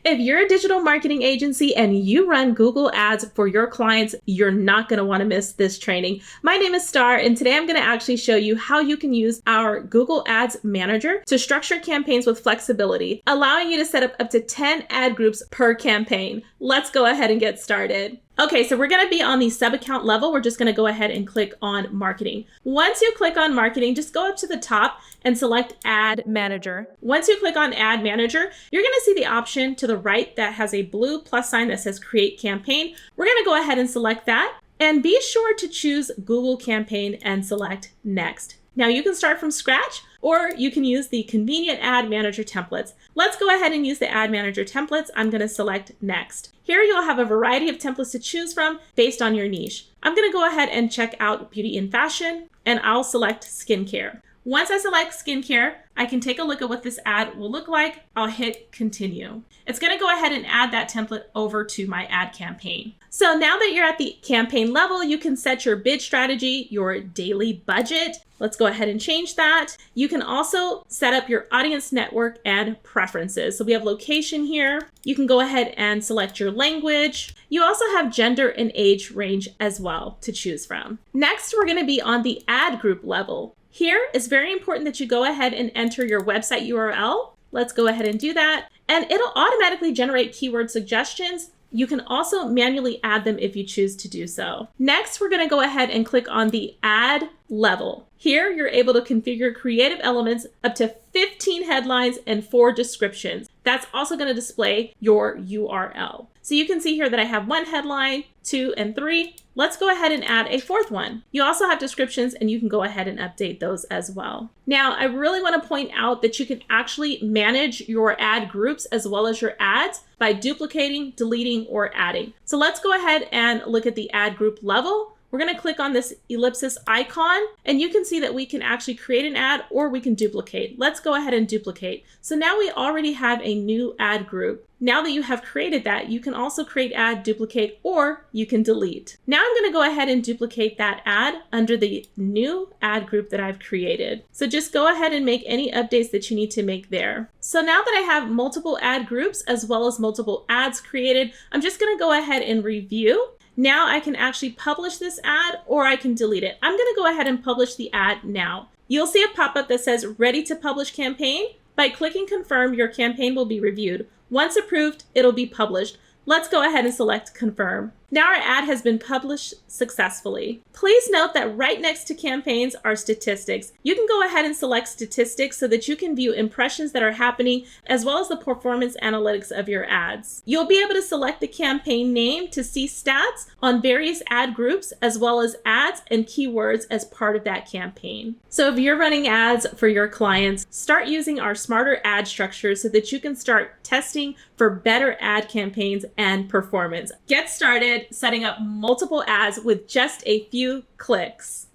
If you're a digital marketing agency and you run Google Ads for your clients, you're not going to want to miss this training. My name is Star, and today I'm going to actually show you how you can use our Google Ads Manager to structure campaigns with flexibility, allowing you to set up to 10 ad groups per campaign. Let's go ahead and get started. Okay, so we're going to be on the sub-account level. We're just going to go ahead and click on marketing. Once you click on marketing, just go up to the top and select Ad Manager. Once you click on Ad Manager, you're going to see the option to the right that has a blue plus sign that says Create Campaign. We're going to go ahead and select that, and be sure to choose Google Campaign and select Next. Now you can start from scratch, or you can use the convenient Ad Manager templates. Let's go ahead and use the Ad Manager templates. I'm going to select Next. Here you'll have a variety of templates to choose from based on your niche. I'm going to go ahead and check out beauty and fashion, and I'll select skincare. Once I select skincare, I can take a look at what this ad will look like. I'll hit continue. It's going to go ahead and add that template over to my ad campaign. So now that you're at the campaign level, you can set your bid strategy, your daily budget. Let's go ahead and change that. You can also set up your audience network and preferences. So we have location here. You can go ahead and select your language. You also have gender and age range as well to choose from. Next, we're going to be on the ad group level. Here, it's very important that you go ahead and enter your website URL. Let's go ahead and do that. And it'll automatically generate keyword suggestions. You can also manually add them if you choose to do so. Next, we're going to go ahead and click on the ad level. Here, you're able to configure creative elements up to 15 headlines and 4 descriptions. That's also going to display your URL. So you can see here that I have 1 headline, 2, and 3. Let's go ahead and add a 4th one. You also have descriptions, and you can go ahead and update those as well. Now, I really want to point out that you can actually manage your ad groups as well as your ads by duplicating, deleting, or adding. So let's go ahead and look at the ad group level. We're going to click on this ellipsis icon, and you can see that we can actually create an ad or we can duplicate. Let's go ahead and duplicate. So now we already have a new ad group. Now that you have created that, you can also create ad, duplicate, or you can delete. Now I'm going to go ahead and duplicate that ad under the new ad group that I've created. So just go ahead and make any updates that you need to make there. So now that I have multiple ad groups as well as multiple ads created, I'm just going to go ahead and review. Now I can actually publish this ad or I can delete it. I'm going to go ahead and publish the ad now. You'll see a pop-up that says Ready to Publish Campaign. By clicking Confirm, your campaign will be reviewed. Once approved, it'll be published. Let's go ahead and select Confirm. Now our ad has been published successfully. Please note that right next to campaigns are statistics. You can go ahead and select statistics so that you can view impressions that are happening as well as the performance analytics of your ads. You'll be able to select the campaign name to see stats on various ad groups as well as ads and keywords as part of that campaign. So if you're running ads for your clients, start using our smarter ad structure so that you can start testing for better ad campaigns and performance. Get started setting up multiple ads with just a few clicks.